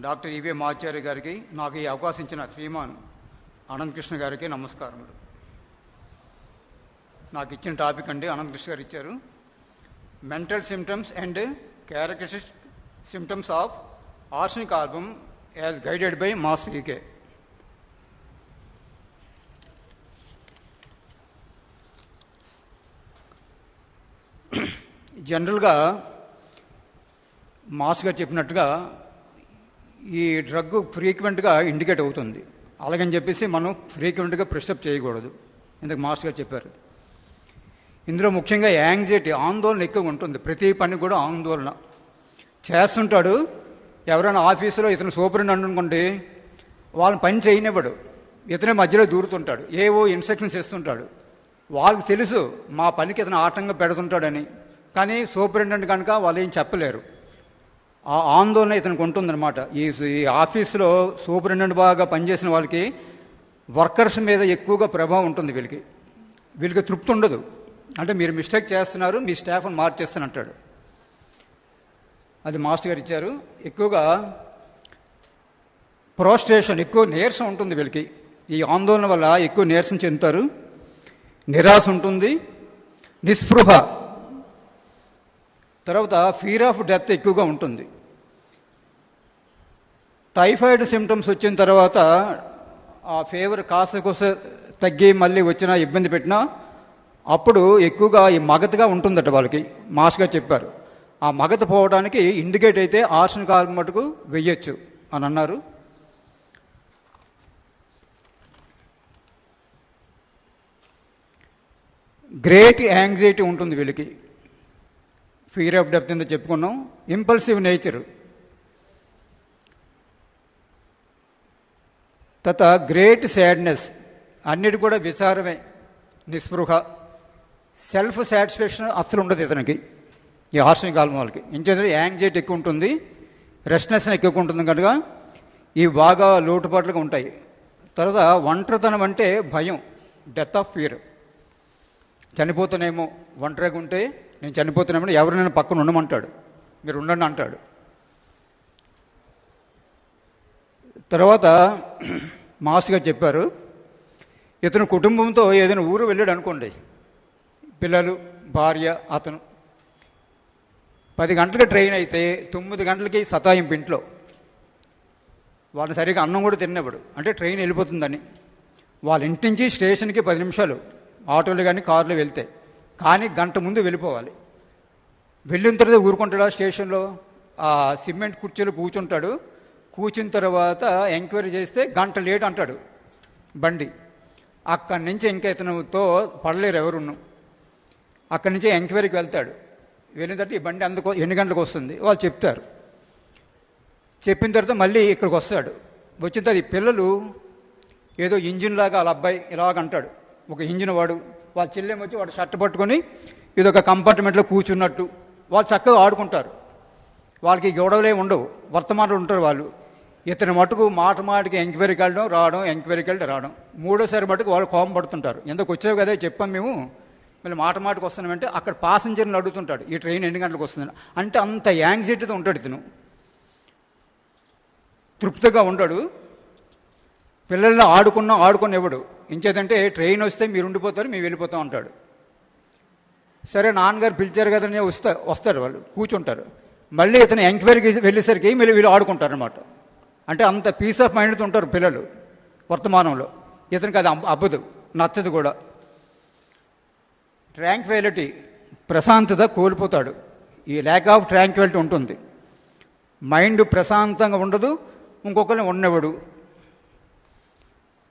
Doctor EV మాచార్య గారికి నాకు ఈ అవకాశం ఇచ్చిన శ్రీమాన్ అనంత కృష్ణ గారికి నమస్కారములు. నాకు ఇచ్చిన టాపిక్ అండి అనంత కృష్ణ గారు ఇచ్చారు. Mental symptoms and characteristic symptoms of arsenic album as guided by మాస్ ఈకే. జనరల్గా మాస్ గారు చెప్పినట్టుగా ఈ డ్రగ్ ఫ్రీక్వెంట్గా ఇండికేట్ అవుతుంది. అలాగని చెప్పేసి మనం ఫ్రీక్వెంట్గా ప్రిస్క్రైబ్ చేయకూడదు. ఇందుకు మాస్ గారు చెప్పారు. ఇందులో ముఖ్యంగా యాంగ్జైటీ, ఆందోళన ఎక్కువ ఉంటుంది. ప్రతి పని కూడా ఆందోళన చేస్తుంటాడు. ఎవరైనా ఆఫీసులో ఇతను సూపరింటెండెంట్ అనుకోండి, వాళ్ళని పని చేయనివ్వడు, ఇతనే మధ్యలో దూరుతుంటాడు, ఏవో ఇన్స్ట్రక్షన్స్ ఇస్తుంటాడు. వాళ్ళకి తెలుసు మా పనికి ఇతను ఆటంగా పెడుతుంటాడని, కానీ సూపరింటెండెంట్ కనుక వాళ్ళు ఏం చెప్పలేరు. ఆ ఆందోళన ఇతనికి ఉంటుందన్నమాట. ఈ ఆఫీసులో సూపరింటెండెంట్ బాగా పనిచేసిన వాళ్ళకి వర్కర్స్ మీద ఎక్కువగా ప్రభావం ఉంటుంది. వీళ్ళకి తృప్తి ఉండదు. అంటే మీరు మిస్టేక్ చేస్తున్నారు, మీ స్టాఫ్ని మార్చేస్తానంటాడు. అది మాస్టర్ గారు ఇచ్చారు. ఎక్కువగా ప్రోస్ట్రేషన్, ఎక్కువ నీరసం ఉంటుంది వీళ్ళకి. ఈ ఆందోళన వల్ల ఎక్కువ నీరసం చెందుతారు. నిరాశ ఉంటుంది, నిస్పృహ, తర్వాత ఫియర్ ఆఫ్ డెత్ ఎక్కువగా ఉంటుంది. టైఫాయిడ్ సిమ్టమ్స్ వచ్చిన తర్వాత ఆ ఫీవర్ కాస్త తగ్గి మళ్ళీ వచ్చినా ఇబ్బంది పెట్టినా అప్పుడు ఎక్కువగా ఈ మగతగా ఉంటుందట వాళ్ళకి. మాస్గా చెప్పారు. ఆ మగత పోవడానికి ఇండికేట్ అయితే ఆర్సెనిక్ ఆల్బమ్ మటుకు వెయ్యొచ్చు అని అన్నారు. గ్రేట్ యాంగ్జైటీ ఉంటుంది వీళ్ళకి. ఫియర్ ఆఫ్ డెత్ కింద చెప్పుకున్నాం. ఇంపల్సివ్ నేచర్, తర్వాత గ్రేట్ సాడ్నెస్, అన్నిటి కూడా విచారమే, నిస్పృహ, సెల్ఫ్ సాటిస్ఫాక్షన్ అసలు ఉండదు ఇతనికి. ఈ ఆర్సెనిక్ ఆల్బమ్ వాళ్ళకి ఇంకేంటంటే యాంగ్జైటీ ఎక్కువ ఉంటుంది, రెస్ట్నెస్ ఎక్కువ ఉంటుంది కనుక ఇవి బాగా లోటుపాట్లుగా ఉంటాయి. తర్వాత ఒంటరితనం అంటే భయం, డెత్ ఆఫ్ ఫియర్. చనిపోతానేమో, ఒంటరిగా ఉంటే నేను చనిపోతున్నామని ఎవరైనా పక్కన ఉండమంటాడు, మీరు ఉండండి అంటాడు. తర్వాత మాస్గా చెప్పారు, ఇతను కుటుంబంతో ఏదైనా ఊరు వెళ్ళాడు అనుకోండి, పిల్లలు, భార్య, అతను 10 గంటలకు ట్రైన్ అయితే 9 గంటలకి సతాయింపు ఇంట్లో. వాళ్ళని సరిగ్గా అన్నం కూడా తిన్నప్పుడు, అంటే ట్రైన్ వెళ్ళిపోతుందని. వాళ్ళ ఇంటి నుంచి స్టేషన్కి 10 నిమిషాలు ఆటోలు కానీ కార్లో వెళ్తే, కానీ గంట ముందు వెళ్ళిపోవాలి. వెళ్ళిన తర్వాత ఊరుకుంటాడు స్టేషన్లో, ఆ సిమెంట్ కుర్చీలో కూర్చుంటాడు. కూర్చున్న తర్వాత ఎంక్వైరీ చేస్తే గంట లేట్ అంటాడు బండి. అక్కడి నుంచి ఇంకా ఇతనుతో పడలేరు ఎవరును. అక్కడి నుంచి ఎంక్వైరీకి వెళ్తాడు. వెళ్ళిన తర్వాత ఈ బండి అందుకో ఎన్ని గంటలకు వస్తుంది వాళ్ళు చెప్తారు. చెప్పిన తర్వాత మళ్ళీ ఇక్కడికి వస్తాడు. వచ్చిన తర్వాత ఈ పిల్లలు ఏదో ఇంజిన్ లాగా వాళ్ళ అబ్బాయి ఇలాగంటాడు, ఒక ఇంజిన్ వాడు. వాళ్ళ చెల్లెం వచ్చి వాడు షర్ట్ పట్టుకొని ఇదొక కంపార్ట్మెంట్లో కూర్చున్నట్టు వాళ్ళు చక్కగా ఆడుకుంటారు. వాళ్ళకి గొడవలే ఉండవు, వర్తమానాలు ఉంటారు వాళ్ళు. ఇతని మటుకు మాటికి ఎంక్వైరీకి వెళ్ళడం రావడం, ఎంక్వైరీకి వెళ్ళి రావడం. మూడోసారి మటుకు వాళ్ళు కోపం పడుతుంటారు. ఎందుకు వచ్చావు కదా చెప్పాం మేము, మళ్ళీ మాటికి వస్తున్నామంటే అక్కడ పాసెంజర్ని అడుగుతుంటాడు, ఈ ట్రైన్ ఎన్ని గంటలకు వస్తుంది అంటే. అంత యాంగ్జైటీతో ఉంటాడు ఇతను. తృప్తిగా ఉండడు. పిల్లల్ని ఆడుకునివ్వడు. ఇంకేదంటే ట్రైన్ వస్తే మీరు ఉండిపోతారు, మేము వెళ్ళిపోతాం అంటాడు. సరే నాన్నగారు పిలిచారు కదని వస్తారు, వాళ్ళు కూర్చుంటారు. మళ్ళీ ఇతను ఎంక్వైరీకి వెళ్ళేసరికి మళ్ళీ వీళ్ళు ఆడుకుంటారు అనమాట. అంటే అంత పీస్ ఆఫ్ మైండ్తో ఉంటారు పిల్లలు వర్తమానంలో. ఇతనికి అది అవ్వదు, నచ్చదు కూడా. ట్రాంక్విలిటీ, ప్రశాంతత కోల్పోతాడు. ఈ ల్యాక్ ఆఫ్ ట్రాంక్విలిటీ ఉంటుంది. మైండ్ ప్రశాంతంగా ఉండదు, ఇంకొకరిని ఉండవడు.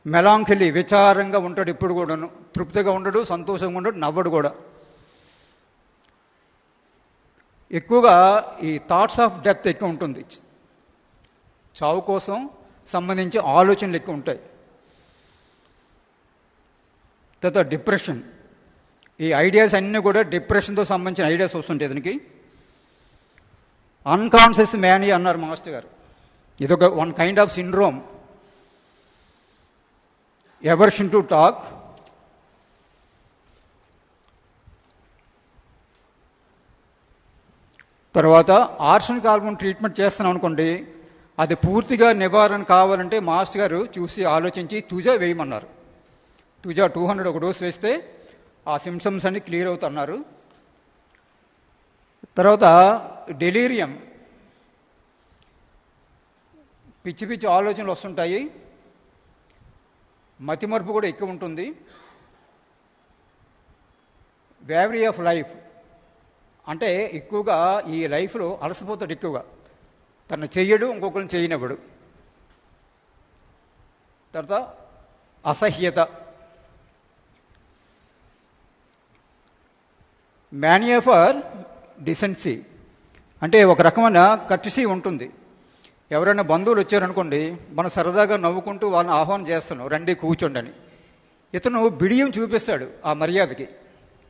మెలాంకలీ, విచారంగా ఉంటాడు ఇప్పుడు కూడాను. తృప్తిగా ఉండడు, సంతోషంగా ఉండడు, నవ్వడు కూడా. ఎక్కువగా ఈ థాట్స్ ఆఫ్ డెత్ ఎక్కువ ఉంటుంది. చావు కోసం సంబంధించి ఆలోచనలు ఎక్కువ ఉంటాయి. తర్వాత డిప్రెషన్, ఈ ఐడియాస్ అన్నీ కూడా డిప్రెషన్తో సంబంధించిన ఐడియాస్ వస్తుంటాయి ఇతనికి. అన్కాన్షియస్ మేనియా అన్నారు మాస్టర్ గారు. ఇదొక one kind of syndrome. Aversion to talk, తర్వాత ఆర్సెనిక్ ఆల్బమ్ ట్రీట్మెంట్ చేస్తున్నాం అనుకోండి, అది పూర్తిగా నివారణ కావాలంటే మాస్టర్ గారు చూసి ఆలోచించి తుజా వేయమన్నారు. తుజా 200 ఒక డోస్ వేస్తే ఆ సిమ్టమ్స్ అన్ని క్లియర్ అవుతున్నారు. తర్వాత డెలీరియం, పిచ్చి పిచ్చి ఆలోచనలు వస్తుంటాయి, మతిమరుపు కూడా ఎక్కువ ఉంటుంది. వ్యావరీ ఆఫ్ లైఫ్ అంటే ఎక్కువగా ఈ లైఫ్లో అలసిపోతాడు, ఎక్కువగా తను చెయ్యడు, ఇంకొకరిని చేయనివ్వడు. తర్వాత అసహ్యత, మానియా ఫర్ డిసెన్సీ అంటే ఒక రకమైన కర్టిసీ ఉంటుంది. ఎవరైనా బంధువులు వచ్చారనుకోండి, మనం సరదాగా నవ్వుకుంటూ వాళ్ళని ఆహ్వానం చేస్తాను, రండి కూర్చోండి అని. ఇతను బిడియం చూపిస్తాడు ఆ మర్యాదకి,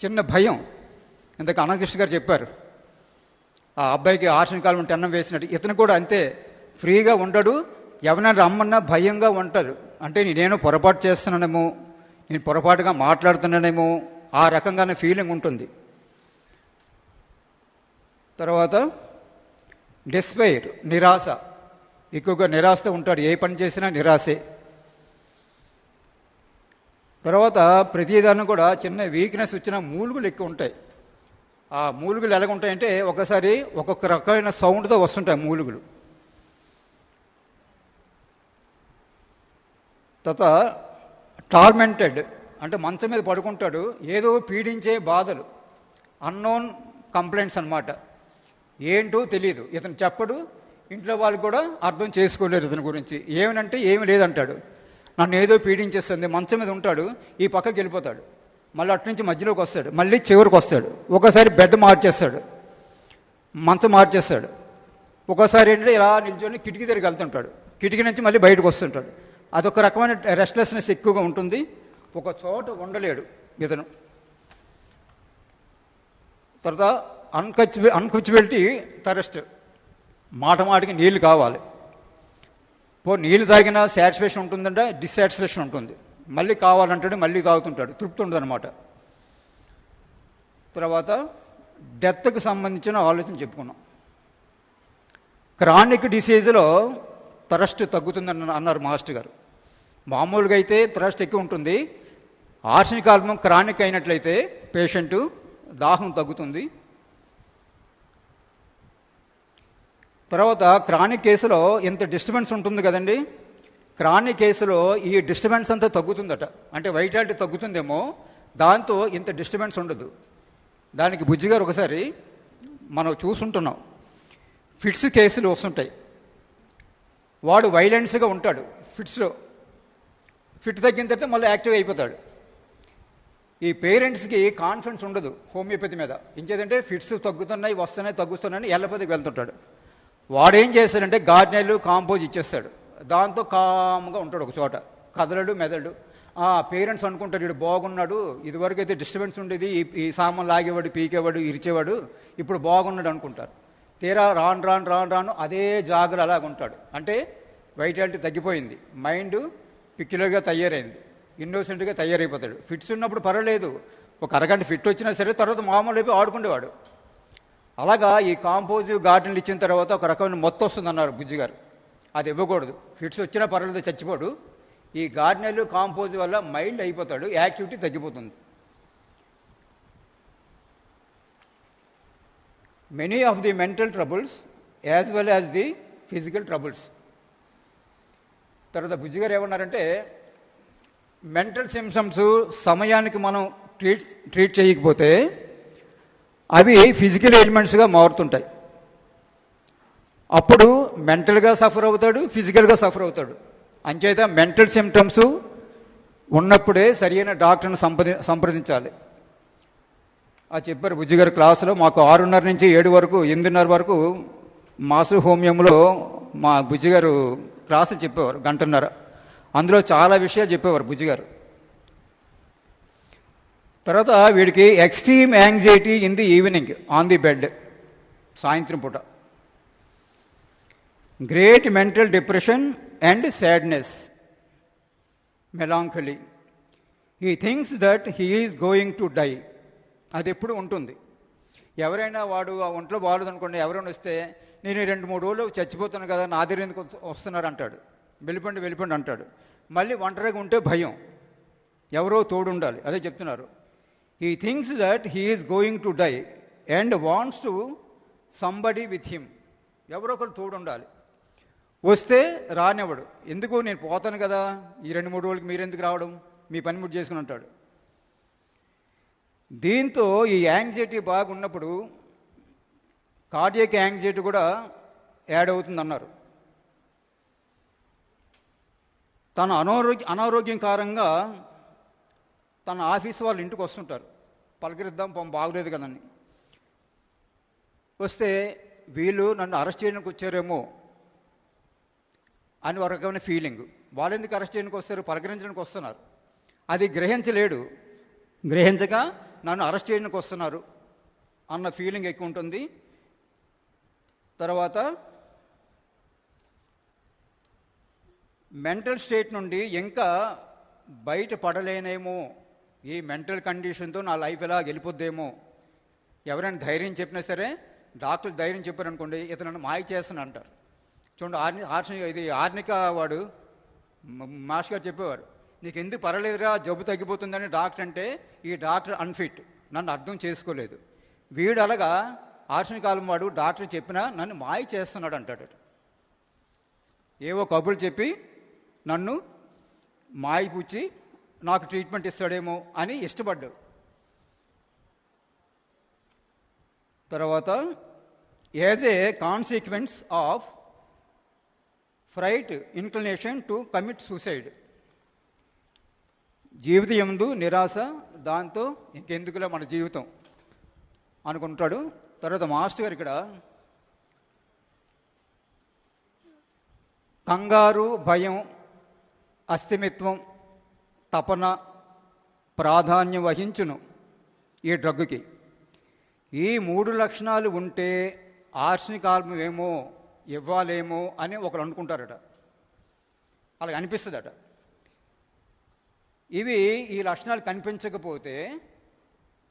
చిన్న భయం. ఇంతకు అనంతకృష్ణ గారు చెప్పారు, ఆ అబ్బాయికి ఆర్షన్ కాలం అన్నం వేసినట్టు ఇతను కూడా అంతే, ఫ్రీగా ఉండడు, ఎవరైనా రమ్మన్నా భయంగా ఉంటాడు. అంటే నేను పొరపాటు చేస్తున్నానేమో, నేను పొరపాటుగా మాట్లాడుతున్నానేమో, ఆ రకంగానే ఫీలింగ్ ఉంటుంది. తర్వాత డిస్పైర్, నిరాశ, ఎక్కువగా నిరాశతో ఉంటాడు, ఏ పని చేసినా నిరాశే. తర్వాత ప్రతిదాన్ని కూడా చిన్న వీక్నెస్ వచ్చిన మూలుగులు ఎక్కువ ఉంటాయి. ఆ మూలుగులు ఎలాగుంటాయంటే ఒకసారి ఒక్కొక్క రకమైన సౌండ్తో వస్తుంటాయి మూలుగులు. తర్వాత టార్మెంటెడ్ అంటే మంచం మీద పడుకుంటాడు, ఏదో పీడించే బాధలు, అన్నోన్ కంప్లైంట్స్ అన్నమాట. ఏంటో తెలియదు, ఇతను చెప్పడు, ఇంట్లో వాళ్ళు కూడా అర్థం చేసుకోలేరు ఇతని గురించి. ఏమనంటే ఏమి లేదంటాడు, నన్ను ఏదో పీడించేస్తుంది. మంచం మీద ఉంటాడు, ఈ పక్కకి వెళ్ళిపోతాడు, మళ్ళీ అటు నుంచి మధ్యలోకి వస్తాడు, మళ్ళీ చివరికి వస్తాడు. ఒకసారి బెడ్ మార్చేస్తాడు, మంచం మార్చేస్తాడు. ఒకసారి ఏంటంటే ఇలా నిల్చొని కిటికీ దగ్గరికి వెళ్తుంటాడు, కిటికీ నుంచి మళ్ళీ బయటకు వస్తుంటాడు. అదొక రకమైన రెస్ట్లెస్నెస్ ఎక్కువగా ఉంటుంది, ఒక చోట ఉండలేడు ఇతను. తర్వాత అన్కచబిలిటీ థరస్ట్, మాట మాటికి నీళ్లు కావాలి. నీళ్ళు తాగినా సాటిస్ఫాక్షన్ ఉంటుందంటే డిస్సాటిస్ఫాక్షన్ ఉంటుంది, మళ్ళీ కావాలంటాడు, మళ్ళీ తాగుతుంటాడు, తృప్తి ఉండదు అనమాట. తర్వాత డెత్కి సంబంధించిన ఆలోచన చెప్పుకున్నాం. క్రానిక్ డిసీజ్లో థరస్ట్ తగ్గుతుందని అన్నారు మాస్టర్ గారు. మామూలుగా అయితే థరస్ట్ ఎక్కువ ఉంటుంది, ఆర్సెనిక్ ఆల్బమ్ క్రానిక్ అయినట్లయితే పేషెంటు దాహం తగ్గుతుంది. తర్వాత క్రానిక్ కేసులో ఇంత డిస్టర్బెన్స్ ఉంటుంది కదండి, క్రానిక్ కేసులో ఈ డిస్టర్బెన్స్ అంతా తగ్గుతుందట, అంటే వైటాలిటీ తగ్గుతుందేమో, దాంతో ఇంత డిస్టర్బెన్స్ ఉండదు. దానికి బుజ్జిగారు ఒకసారి మనం చూసుంటున్నాం, ఫిట్స్ కేసులు వస్తుంటాయి, వాడు వైలెన్స్గా ఉంటాడు ఫిట్స్లో, ఫిట్ తగ్గిన తర్వాత మళ్ళీ యాక్టివ్ అయిపోతాడు. ఈ పేరెంట్స్కి కాన్ఫిడెన్స్ ఉండదు హోమియోపతి మీద, ఇంకేదంటే ఫిట్స్ తగ్గుతున్నాయి, వస్తున్నాయి, తగ్గుతున్నాయని ఎల్లపతికి వెళ్తుంటాడు. వాడేం చేస్తాడంటే గార్డెన్లు కాంపోజ్ ఇచ్చేస్తాడు, దాంతో కామ్గా ఉంటాడు ఒక చోట, కదలడు మెదడు. పేరెంట్స్ అనుకుంటారు వీడు బాగున్నాడు, ఇదివరకు అయితే డిస్టర్బెన్స్ ఉండేది, ఈ సామాన్ లాగేవాడు, పీకేవాడు, ఇరిచేవాడు, ఇప్పుడు బాగున్నాడు అనుకుంటారు. తీరా రాను రాను రాను రాను అదే జాగ్రత్త అలాగుంటాడు. అంటే వైటాలిటీ తగ్గిపోయింది, మైండ్ పిక్యులర్గా తయారైంది, ఇన్నోసెంట్గా తయారైపోతాడు. ఫిట్స్ ఉన్నప్పుడు పర్వాలేదు, ఒక అరగంట ఫిట్ వచ్చినా సరే, తర్వాత మామూలు అయిపోయి ఆడుకునేవాడు. అలాగా ఈ కాంపోజివ్ గార్డెన్లు ఇచ్చిన తర్వాత ఒక రకమైన మొత్తం వస్తుంది అన్నారు బుజ్జిగారు, అది ఇవ్వకూడదు. ఫిట్స్ వచ్చినా పర్వాలేదు, చచ్చిపోడు. ఈ గార్డెన్లు కాంపోజివ్ వల్ల మైల్డ్ అయిపోతాడు, యాక్టివిటీ తగ్గిపోతుంది. Many of the mental troubles as well as the physical troubles. తర్వాత బుజ్జిగారు ఏమన్నారంటే మెంటల్ సిమ్టమ్స్ సమయానికి మనం ట్రీట్ చేయకపోతే అవి ఫిజికల్ ఎలిమెంట్స్గా మారుతుంటాయి. అప్పుడు మెంటల్గా సఫర్ అవుతాడు, ఫిజికల్గా సఫర్ అవుతాడు. అంచేత మెంటల్ సిమ్టమ్స్ ఉన్నప్పుడే సరైన డాక్టర్ని సంప్రదించాలి. అది చెప్పారు బుజ్జిగారు క్లాసులో. మాకు 6:30 నుంచి 7 వరకు 8:30 వరకు మాసు హోమియంలో మా బుజ్జిగారు క్లాసు చెప్పేవారు, 1:30. అందులో చాలా విషయాలు చెప్పేవారు బుజ్జిగారు. తర్వాత వీడికి extreme anxiety in the evening on the bed, సాయంత్రం పూట. Great mental depression and sadness, melancholy. He thinks that he is going to die. అది ఎప్పుడు ఉంటుంది. ఎవరైనా వాడు ఆ ఒంట్లో బాగోదనుకోండి, ఎవరైనా వస్తే నేను 2-3 రోజులు చచ్చిపోతాను కదా, నా దగ్గర ఎందుకు వస్తున్నారు అంటాడు. వెళ్ళిపోండి అంటాడు. మళ్ళీ ఒంటరిగా ఉంటే భయం, ఎవరో తోడు ఉండాలి. అదే చెప్తున్నారు. He thinks that he is going to die and wants to somebody with him. ఎవరో ఒకరు తోడు ఉండాలి. వస్తే రానివ్వడు. ఎందుకు, నేను పోతాను కదా, ఈ 2-3 రోజులకి మీరెందుకు రావడం, మీ పని ముడి చేసుకుని ఉంటాడు. దీంతో ఈ యాంగ్జైటీ బాగున్నప్పుడు కార్డియాక్ యాంగ్జైటీ కూడా యాడ్ అవుతుందన్నారు. తన అనారోగ్యం కారణంగా తన ఆఫీస్ వాళ్ళు ఇంటికి వస్తుంటారు. పలకరిద్దాం, బాగులేదు కదండి. వస్తే వీళ్ళు నన్ను అరెస్ట్ చేయడానికి వచ్చారేమో అని ఒక రకమైన ఫీలింగ్. వాళ్ళు ఎందుకు అరెస్ట్ చేయడానికి వస్తారు, పలకరించడానికి వస్తున్నారు. అది గ్రహించలేడు. గ్రహించక నన్ను అరెస్ట్ చేయడానికి వస్తున్నారు అన్న ఫీలింగ్ ఎక్కువ ఉంటుంది. తర్వాత మెంటల్ స్టేట్ నుండి ఇంకా బయట పడలేనేమో, ఈ మెంటల్ కండిషన్తో నా లైఫ్ ఎలా గెలిపోద్దేమో. ఎవరైనా ధైర్యం చెప్పినా సరే, డాక్టర్లు ధైర్యం చెప్పారనుకోండి, ఇతను మాయ చేస్తాను అంటారు. చూడండి, ఇది ఆర్నిక వాడు మాస్టర్ గారు చెప్పేవారు, నీకు ఎందుకు పర్వాలేదురా, జబ్బు తగ్గిపోతుందని డాక్టర్ అంటే, ఈ డాక్టర్ అన్ఫిట్, నన్ను అర్థం చేసుకోలేదు. వీడు అలాగా ఆర్షణ కాలం వాడు డాక్టర్ చెప్పినా నన్ను మాయ చేస్తున్నాడు అంటాడు. ఏవో కబుర్లు చెప్పి నన్ను మాయపుచ్చి నాకు ట్రీట్మెంట్ ఇస్తాడేమో అని ఇష్టపడ్డాడు. తర్వాత as a consequence of fright inclination to commit suicide. జీవితం ఎందు నిరాశ, దాంతో ఇంకెందుకులే మన జీవితం అనుకుంటాడు. తర్వాత మాస్టర్ గారు ఇక్కడ కంగారు, భయం, అస్థిమిత్వం, తపన ప్రాధాన్యం వహించును ఈ డ్రగ్గుకి. ఈ 3 లక్షణాలు ఉంటే ఆర్సెనిక్ ఆల్బమ్ ఏమో ఇవ్వాలేమో అని ఒకరు అనుకుంటారట. అలాగ అనిపిస్తుందట. ఈ లక్షణాలు కనిపించకపోతే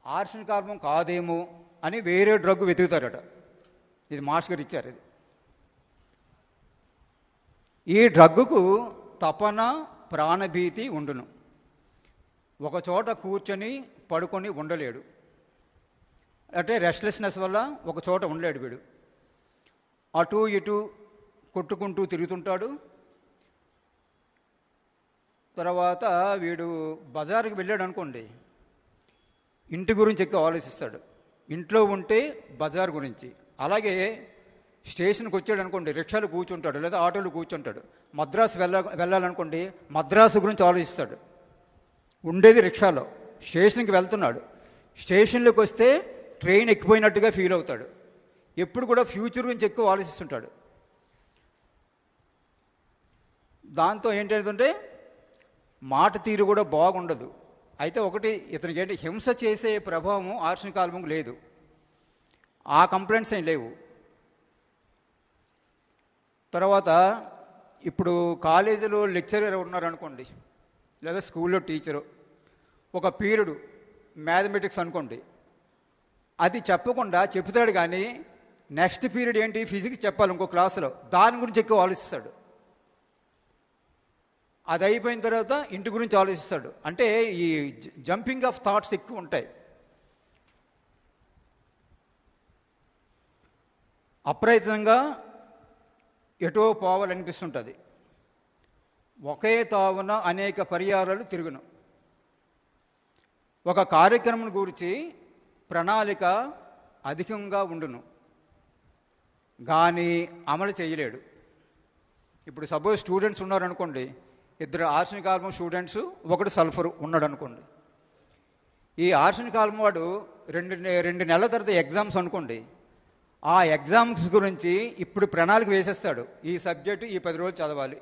ఆర్సెనిక్ ఆల్బమ్ కాదేమో అని వేరే డ్రగ్ వెతుకుతారట. ఇది మాస్టర్ గారు ఇచ్చారు. ఇది ఈ డ్రగ్గుకు తపన, ప్రాణభీతి ఉండును. ఒకచోట కూర్చొని పడుకొని ఉండలేడు. అంటే రెస్ట్లెస్నెస్ వల్ల ఒక చోట ఉండలేడు వీడు. అటు ఇటు కొట్టుకుంటూ తిరుగుతుంటాడు. తర్వాత వీడు బజారుకి వెళ్ళాడు అనుకోండి, ఇంటి గురించి ఎక్కువ ఆలోచిస్తాడు. ఇంట్లో ఉంటే బజార్ గురించి. అలాగే స్టేషన్కి వచ్చాడు అనుకోండి, రిక్షాలు కూర్చుంటాడు లేదా ఆటోలు కూర్చుంటాడు. మద్రాసు వెళ్ళాలనుకోండి, మద్రాసు గురించి ఆలోచిస్తాడు. ఉండేది రిక్షాలో, స్టేషన్కి వెళ్తున్నాడు. స్టేషన్లోకి వస్తే ట్రైన్ ఎక్కిపోయినట్టుగా ఫీల్ అవుతాడు. ఎప్పుడు కూడా ఫ్యూచర్ గురించి ఎక్కువ ఆలోచిస్తుంటాడు. దాంతో ఏంటంటే మాట తీరు కూడా బాగుండదు. అయితే ఒకటి, ఇతనికి ఏంటి, హింస చేసే ప్రభావం ఆర్సెనిక్ ఆల్బమ్ లేదు. ఆ కంప్లైంట్స్ ఏం లేవు. తర్వాత ఇప్పుడు కాలేజీలో లెక్చరర్ ఉన్నారనుకోండి, లేదా స్కూల్లో టీచరు, ఒక పీరియడ్ మ్యాథమెటిక్స్ అనుకోండి, అది చెప్పకుండా చెప్తాడు. కానీ నెక్స్ట్ పీరియడ్ ఏంటి, ఫిజిక్స్ చెప్పాలి ఇంకో క్లాసులో, దాని గురించి ఎక్కువ ఆలోచిస్తాడు. అది అయిపోయిన తర్వాత ఇంటి గురించి ఆలోచిస్తాడు. అంటే ఈ జంపింగ్ ఆఫ్ థాట్స్ ఎక్కువ ఉంటాయి. అప్రయత్నంగా ఎటో పోవాలనిపిస్తుంటుంది. ఒకే తావున అనేక పర్యాయాలు తిరుగును. ఒక కార్యక్రమం గురించి ప్రణాళిక అధికంగా ఉండును, కానీ అమలు చేయలేడు. ఇప్పుడు సపోజ్ స్టూడెంట్స్ ఉన్నారనుకోండి, 2 ఆర్సెనిక్ ఆల్బమ్ స్టూడెంట్స్, 1 సల్ఫర్ ఉన్నాడు అనుకోండి. ఈ ఆర్సెనిక్ ఆల్బమ్ వాడు 2 నెలల తర్వాత ఎగ్జామ్స్ అనుకోండి. ఆ ఎగ్జామ్స్ గురించి ఇప్పుడు ప్రణాళిక వేసేస్తాడు. ఈ సబ్జెక్టు ఈ 10 రోజులు చదవాలి,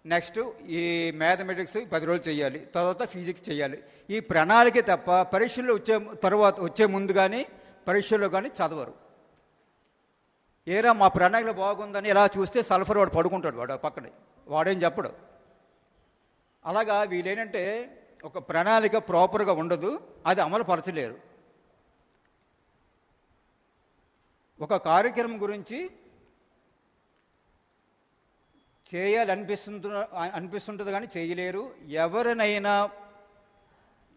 నెక్స్ట్ ఈ మ్యాథమెటిక్స్ 10 రోజులు చేయాలి, తర్వాత ఫిజిక్స్ చేయాలి. ఈ ప్రణాళికే తప్ప పరీక్షల్లో వచ్చే ముందు కానీ పరీక్షల్లో కానీ చదవరు. ఏరా మా ప్రణాళిక బాగుందని ఇలా చూస్తే సల్ఫర్ వాడు పడుకుంటాడు, వాడు పక్కనే, వాడేం చెప్పడు. అలాగా వీళ్ళేంటంటే ఒక ప్రణాళిక ప్రాపర్గా ఉండదు, అది అమలు పరచలేరు. ఒక కార్యక్రమం గురించి అనిపిస్తుంటుంది కానీ చేయలేరు. ఎవరినైనా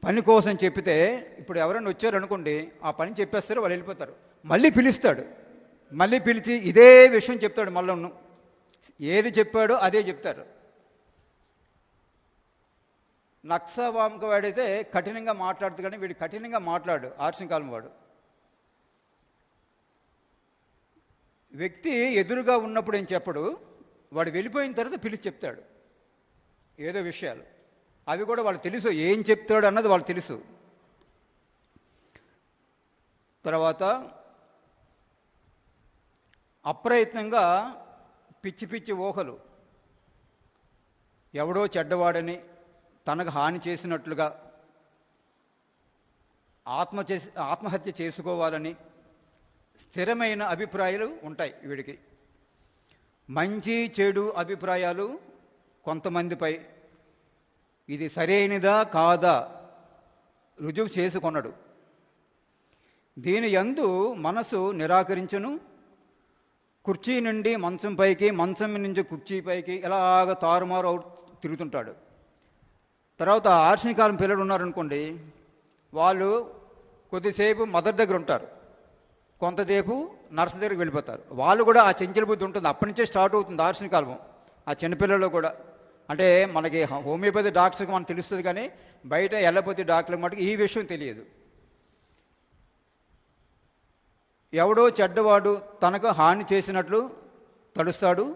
పని కోసం చెప్పితే, ఇప్పుడు ఎవరైనా వచ్చారు అనుకోండి, ఆ పని చెప్పేస్తారు, వాళ్ళు వెళ్ళిపోతారు. మళ్ళీ పిలుస్తాడు, మళ్ళీ పిలిచి ఇదే విషయం చెప్తాడు. మళ్ళీ ఏది చెప్పాడో అదే చెప్తారు. నక్సవాంక వాడైతే కఠినంగా మాట్లాడుతూ, కానీ వీడు కఠినంగా మాట్లాడు. ఆర్షికాలం వాడు వ్యక్తి ఎదురుగా ఉన్నప్పుడు ఏం చెప్పడు, వాడు వెళ్ళిపోయిన తర్వాత పిలిచి చెప్తాడు ఏదో విషయాలు. అవి కూడా వాళ్ళు తెలుసు, ఏం చెప్తాడు అన్నది వాళ్ళు తెలుసు. తర్వాత అప్రయత్నంగా పిచ్చి పిచ్చి ఊహలు, ఎవడో చెడ్డవాడని, తనకు హాని చేసినట్లుగా, ఆత్మహత్య చేసుకోవాలని స్థిరమైన అభిప్రాయాలు ఉంటాయి వీడికి. మంచి చెడు అభిప్రాయాలు కొంతమందిపై, ఇది సరైనదా కాదా రుజువు చేసుకొనడు. దీని యందు మనసు నిరాకరించును. కుర్చీ నుండి మంచం పైకి, మంచం నుంచి కుర్చీ పైకి ఇలాగ తారుమారు తిరుగుతుంటాడు. తర్వాత ఆర్షనికాలం పిల్లలు ఉన్నారనుకోండి, వాళ్ళు కొద్దిసేపు మదర్ దగ్గర ఉంటారు, కొంతసేపు నర్స్ దగ్గరికి వెళ్ళిపోతారు. వాళ్ళు కూడా ఆ చెంచల బుద్ధి ఉంటుంది, అప్పటి నుంచే స్టార్ట్ అవుతుంది ఆర్షనికాలం ఆ చిన్నపిల్లల్లో కూడా. అంటే మనకి హోమియోపతి డాక్టర్కి మనకు తెలుస్తుంది, కానీ బయట ఎల్లపతి డాక్టర్లకు మటుకు ఈ విషయం తెలియదు. ఎవడో చెడ్డవాడు తనకు హాని చేసినట్లు తడుస్తాడు.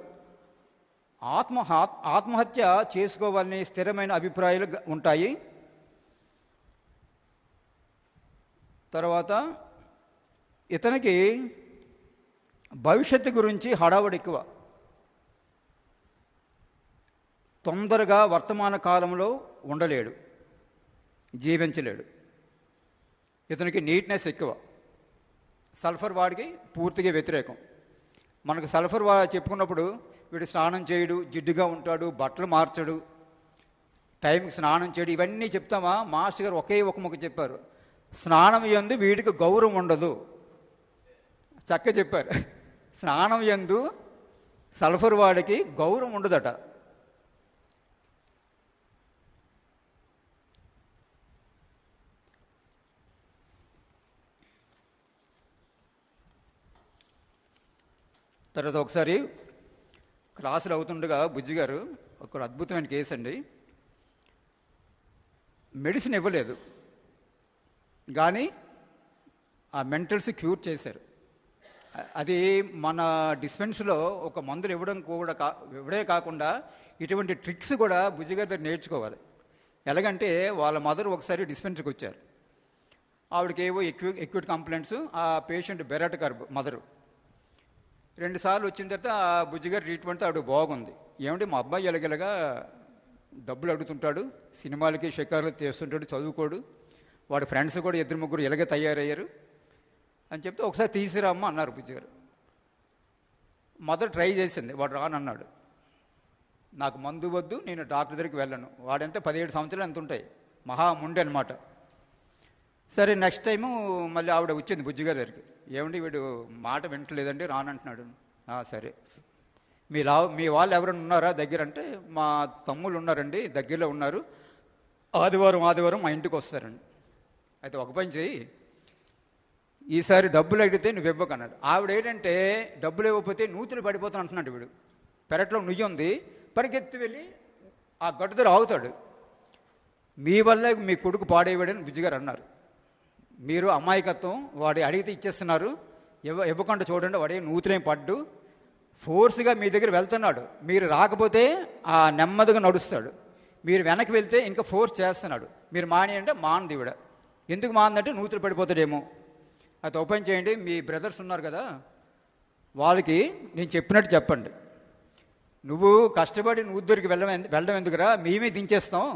ఆత్మహత్య చేసుకోవాలని స్థిరమైన అభిప్రాయాలు ఉంటాయి. తర్వాత ఇతనికి భవిష్యత్తు గురించి హడావుడి ఎక్కువ. తొందరగా వర్తమాన కాలంలో ఉండలేడు, జీవించలేడు. ఇతనికి నీట్నెస్ ఎక్కువ. సల్ఫర్ వాడికి పూర్తిగా వ్యతిరేకం. మనకు సల్ఫర్ చెప్పుకున్నప్పుడు వీడు స్నానం చేయడు, జిడ్డుగా ఉంటాడు, బట్టలు మార్చడు, టైంకి స్నానం చేయడు, ఇవన్నీ చెప్తామా? మాస్టర్ గారు ఒకే ఒక ముక్క చెప్పారు, స్నానం యందు వీడికి గౌరవం ఉండదు. చక్కగా చెప్పారు. స్నానం యందు సల్ఫర్ వాడికి గౌరవం ఉండదట. తర్వాత ఒకసారి క్లాసులు అవుతుండగా బుజ్జిగారు ఒక అద్భుతమైన కేసు అండి. మెడిసిన్ ఇవ్వలేదు, కానీ ఆ మెంటల్స్ క్యూర్ చేశారు. అది మన డిస్పెన్స్లో ఒక మందులు ఇవ్వడే కాకుండా ఇటువంటి ట్రిక్స్ కూడా బుజ్జిగారి దగ్గర నేర్చుకోవాలి. ఎలాగంటే వాళ్ళ మదర్ ఒకసారి డిస్పెన్సరీకి వచ్చారు. ఆవిడకి ఏవో ఎక్యూట్ కంప్లైంట్స్, ఆ పేషెంట్ బెరట్ గారు మదరు 2 సార్లు వచ్చిన తర్వాత ఆ బుజ్జిగారి ట్రీట్మెంట్ ఆవిడ బాగుంది. ఏమంటే మా అబ్బాయి ఎలాగెలగా డబ్బులు అడుగుతుంటాడు, సినిమాలకి షికారులు చేస్తుంటాడు, చదువుకోడు, వాడి ఫ్రెండ్స్ కూడా 2-3 ఇలాగే తయారయ్యారు అని చెప్తే ఒకసారి తీసిరామ్మ అన్నారు బుజ్జిగారు. మదర్ ట్రై చేసింది, వాడు రానన్నాడు. నాకు మందు వద్దు, నేను డాక్టర్ దగ్గరికి వెళ్ళను. వాడంతే 17 సంవత్సరాలు ఎంత ఉంటాయి, మహా ముండే అనమాట. సరే నెక్స్ట్ టైము మళ్ళీ ఆవిడ వచ్చింది బుజ్జిగారి దగ్గరికి. ఏమండి వీడు మాట వింటలేదండి, రానంటున్నాడు. సరే మీ వాళ్ళు ఎవరైనా ఉన్నారా దగ్గర అంటే, మా తమ్ముళ్ళు ఉన్నారండి, దగ్గరలో ఉన్నారు, ఆదివారం మా ఇంటికి వస్తారండి. అయితే ఒక పని చెయ్యి, ఈసారి డబ్బులు అడిగితే నువ్వు ఇవ్వకన్నాడు. ఆవిడ ఏంటంటే డబ్బులు ఇవ్వకపోతే నూతులు పడిపోతాను అంటున్నాడు. వీడు పెరట్లో నుయ్యి ఉంది, పరిగెత్తి వెళ్ళి ఆ గడ్డ దగ్గర ఆగుతాడు. మీ వల్ల మీ కొడుకు పాడేవాడని బుజ్జిగారు అన్నారు. మీరు అమాయకత్వం, వాడు అడిగితే ఇచ్చేస్తున్నారు, ఇవ్వకుండా చూడండి, వాడే నూతులేం పడ్డు, ఫోర్స్గా మీ దగ్గర వెళ్తున్నాడు. మీరు రాకపోతే ఆ నెమ్మదిగా నడుస్తాడు, మీరు వెనక్కి వెళ్తే ఇంకా ఫోర్స్ చేస్తున్నాడు. మీరు మాని అంటే మానది ఈవిడ. ఎందుకు మానందంటే నూతులు పడిపోతాడేమో. అది ఓపెన్ చేయండి, మీ బ్రదర్స్ ఉన్నారు కదా, వాళ్ళకి నేను చెప్పినట్టు చెప్పండి. నువ్వు కష్టపడి నూతి దగ్గరికి వెళ్ళడం ఎందుకురా, మేమే దించేస్తాం,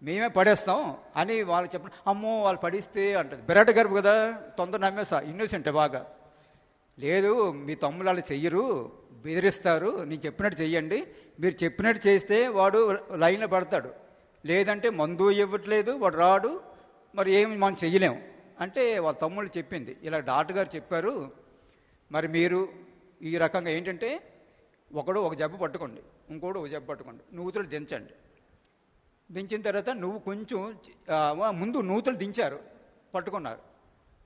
మేమే పడేస్తాం అని వాళ్ళు చెప్పండి. అమ్మో వాళ్ళు పడిస్తే అంటది. బిరాట గర్భ కదా, తొందర నమ్మేసా, ఇన్నోసెంట్ బాగా. లేదు మీ తమ్ముళ్ళు వాళ్ళు చెయ్యరు, బెదిరిస్తారు, నేను చెప్పినట్టు చెయ్యండి, మీరు చెప్పినట్టు చేస్తే వాడు లైన్లో పడతాడు, లేదంటే మందు ఇవ్వట్లేదు, వాడు రాడు, మరి ఏమి మనం చెయ్యలేము అంటే వాళ్ళ తమ్ముళ్ళు చెప్పింది, ఇలా డాక్టర్ గారు చెప్పారు, మరి మీరు ఈ రకంగా ఏంటంటే ఒకడు ఒక జబ్బు పట్టుకోండి, ఇంకోడు ఒక జబ్బు పట్టుకోండి, నూతులు దించండి. దించిన తర్వాత నువ్వు కొంచెం ముందు నూతులు దించారు, పట్టుకున్నారు.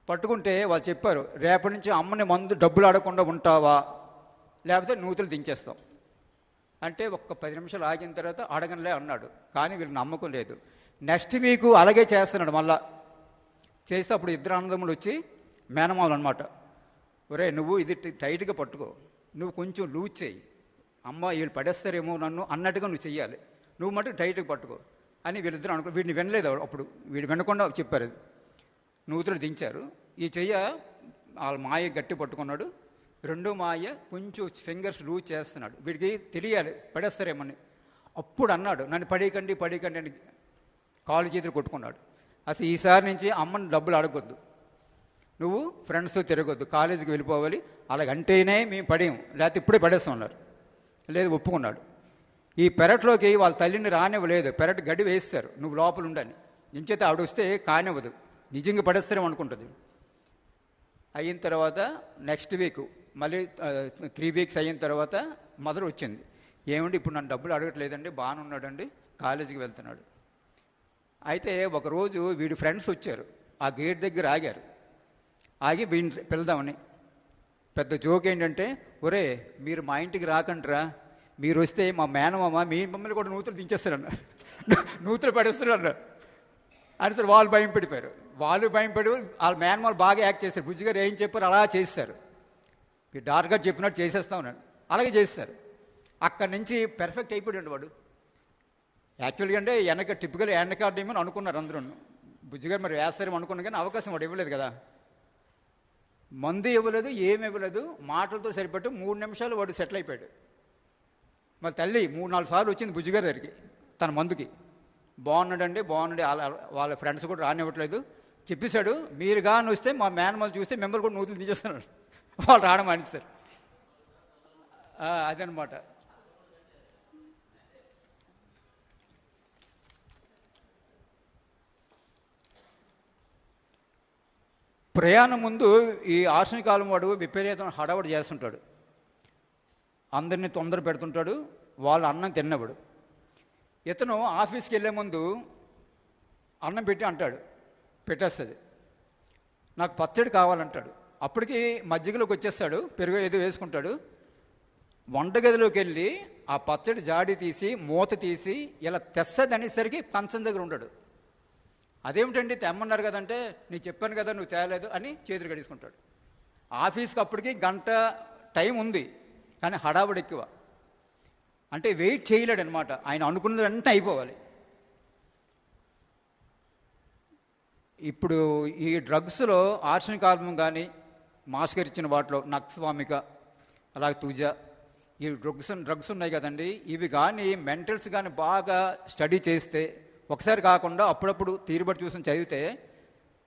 పట్టుకుంటే వాళ్ళు చెప్పారు, రేపటి నుంచి అమ్మని మందు డబ్బులు ఆడకుండా ఉంటావా, లేకపోతే నూతులు దించేస్తాం అంటే ఒక్క 10 నిమిషాలు ఆగిన తర్వాత అడగనలే అన్నాడు. కానీ వీళ్ళు నమ్మకం లేదు. నెక్స్ట్ వీక్ అలాగే చేస్తున్నాడు. మళ్ళా చేస్తే అప్పుడు ఇద్దరు అన్నదమ్ములు వచ్చి మేనమాలు అనమాట, ఒరే నువ్వు ఇది టైట్గా పట్టుకో, నువ్వు కొంచెం లూజ్ చేయి, అమ్మ వీళ్ళు పడేస్తారేమో నన్ను అన్నట్టుగా నువ్వు చెయ్యాలి, నువ్వు మటుకు టైట్గా పట్టుకో అని వీళ్ళిద్దరు అనుకో. వీడిని వినలేదు అప్పుడు, వీడు వినకుండా చెప్పారు. నూతులు దించారు. ఈ చెయ్య వాళ్ళ మాయ గట్టి పట్టుకున్నాడు, రెండో మాయ కొంచెం ఫింగర్స్ లూజ్ చేస్తున్నాడు. వీడికి తెలియాలి పడేస్తారేమని. అప్పుడు అన్నాడు, నన్ను పడేయకండి పడేయకండి అని కాలు చేతులు కొట్టుకున్నాడు. అసలు ఈసారి నుంచి అమ్మని డబ్బులు అడగొద్దు, నువ్వు ఫ్రెండ్స్తో తిరగొద్దు, కాలేజీకి వెళ్ళిపోవాలి, అలాగంటేనే మేము పడేము, లేకపోతే ఇప్పుడే పడేస్తాం అన్నారు. లేదు ఒప్పుకున్నాడు. ఈ పెరట్లోకి వాళ్ళ తల్లిని రానివ్వలేదు, పెరట్ గడి వేస్తారు, నువ్వు లోపల ఉండని. ఇంచేత ఆవిడ వస్తే కానివ్వదు, నిజంగా పడేస్తారేమో అనుకుంటుంది. అయిన తర్వాత నెక్స్ట్ వీక్ మళ్ళీ 3 వీక్స్ అయిన తర్వాత మదర్ వచ్చింది. ఏమండి ఇప్పుడు నన్ను డబ్బులు అడగట్లేదండి, బాగానే ఉన్నాడండి, కాలేజీకి వెళ్తున్నాడు. అయితే ఒకరోజు వీడి ఫ్రెండ్స్ వచ్చారు, ఆ గేట్ దగ్గర ఆగారు. ఆగి వీడిని పిలుదామని. పెద్ద జోక్ ఏంటంటే, ఒరే మీరు మా ఇంటికి రాకండ్రా, మీరు వస్తే మా మేనమామ మీ మమ్మల్ని కూడా నూతులు దించేస్తారన్న, నూతులు పడేస్తారన్న అని. సరే వాళ్ళు భయం పడిపోయారు. వాళ్ళు భయం పడి వాళ్ళ మేనమాలు బాగా యాక్ట్ చేశారు. బుజ్జి గారు ఏం చెప్పారు అలా చేస్తారు, మీరు డాక్టర్ గారు చెప్పినట్టు చేసేస్తామన్నాడు, అలాగే చేస్తారు. అక్కడి నుంచి పెర్ఫెక్ట్ అయిపోయాడు వాడు. యాక్చువల్గా అంటే టిపికల్ వెనకార్డు ఏమని అనుకున్నారు అందరూ. బుజ్జిగారు మరి వేస్తారేమో అనుకున్నా, కానీ అవకాశం వాడు ఇవ్వలేదు కదా. మందు ఇవ్వలేదు, ఏమి ఇవ్వలేదు, మాటలతో సరిపెట్టు 3 నిమిషాలు వాడు సెటిల్ అయిపోయాడు. మరి తల్లి 3-4 సార్లు వచ్చింది బుజ్జిగారి దగ్గరికి తన మందుకి. బాగున్నాడండి బాగున్నాడు, వాళ్ళ ఫ్రెండ్స్ కూడా రానివ్వట్లేదు, చెప్పేశాడు మీరు కానీ వస్తే మా మేనమాలు చూస్తే మిమ్మల్ని కూడా నూతులు తీసేస్తున్నాడు. వాళ్ళు రావడం మానేస్తారు. అదనమాట. ప్రయాణం ముందు ఈ ఆశ్రమ కాలం వాడు విపరీతం హడావడి చేస్తుంటాడు, అందరినీ తొందర పెడుతుంటాడు, వాళ్ళు అన్నం తిన్నవాడు. ఇతను ఆఫీస్కి వెళ్ళే ముందు అన్నం పెట్టి అంటాడు, పెట్టేస్తుంది, నాకు పచ్చడి కావాలంటాడు. అప్పటికి మజ్జిగలోకి వచ్చేస్తాడు, పెరుగు ఏదో వేసుకుంటాడు. వంటగదిలోకి వెళ్ళి ఆ పచ్చడి జాడి తీసి మూత తీసి ఇలా తెస్తుంది అనేసరికి కంచం దగ్గర ఉంటాడు. అదేమిటండి తెమ్మన్నారు కదంటే, నేను చెప్పాను కదా నువ్వు తేలేదు అని చేతులు కడుక్కుంటాడు. ఆఫీస్కి అప్పటికి గంట టైం ఉంది, కానీ హడావుడి ఎక్కువ. అంటే వెయిట్ చేయలేడు అనమాట, ఆయన అనుకున్నది వెంటనే అయిపోవాలి. ఇప్పుడు ఈ డ్రగ్స్లో ఆర్సెనిక్ ఆల్బమ్ కానీ మాస్ గారు ఇచ్చిన వాటిలో నక్స్వామిక అలాగే తుజా ఈ డ్రగ్స్ ఉన్నాయి కదండి, ఇవి కానీ మెంటల్స్ కానీ బాగా స్టడీ చేస్తే, ఒకసారి కాకుండా అప్పుడప్పుడు తీరుబడి చూసి చదివితే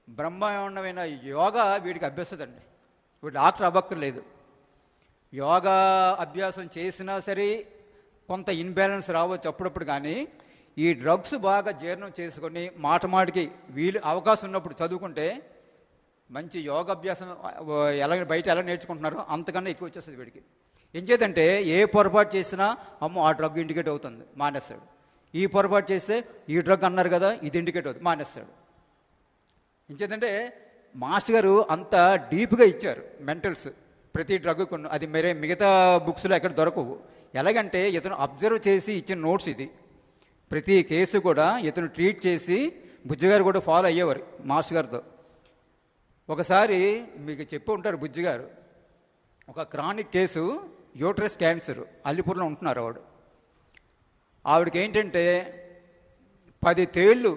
బ్రహ్మాండమైన యోగా వీడికి అభ్యస్తుందండి. వీడు డాక్టర్ అవ్వక్కర్లేదు. యోగా అభ్యాసం చేసినా సరే కొంత ఇన్బ్యాలెన్స్ రావచ్చు అప్పుడప్పుడు, కానీ ఈ డ్రగ్స్ బాగా జీర్ణం చేసుకొని మాటమాటికి వీలు అవకాశం ఉన్నప్పుడు చదువుకుంటే మంచి యోగాభ్యాసం బయట ఎలా నేర్చుకుంటున్నారో అంతకన్నా ఎక్కువ వచ్చేస్తుంది వీడికి. ఏం చేద్దంటే ఏ పొరపాటు చేసినా అమ్మో ఆ డ్రగ్ ఇండికేట్ అవుతుంది, మానేస్తాడు. ఈ పొరపాటు చేస్తే ఈ డ్రగ్ అన్నారు కదా ఇది ఇండికేట్ అవుతుంది, మానేస్తాడు. ఏం చేద్దంటే మాస్టర్ గారు అంత డీప్గా ఇచ్చారు మెంటల్స్ ప్రతి డ్రగ్ కొన్ని, అది మిగతా బుక్స్లో ఎక్కడ దొరకవు. ఎలాగంటే ఇతను అబ్జర్వ్ చేసి ఇచ్చిన నోట్స్ ఇది. ప్రతి కేసు కూడా ఇతను ట్రీట్ చేసి బుజ్జిగారు కూడా ఫాలో అయ్యేవారు మాస్టర్ గారితో. ఒకసారి మీకు చెప్పి ఉంటారు బుజ్జిగారు, ఒక క్రానిక్ కేసు యూట్రస్ క్యాన్సర్, అల్లిపూర్లో ఉంటున్నారు ఆవిడకి ఏంటంటే 10 తేళ్ళు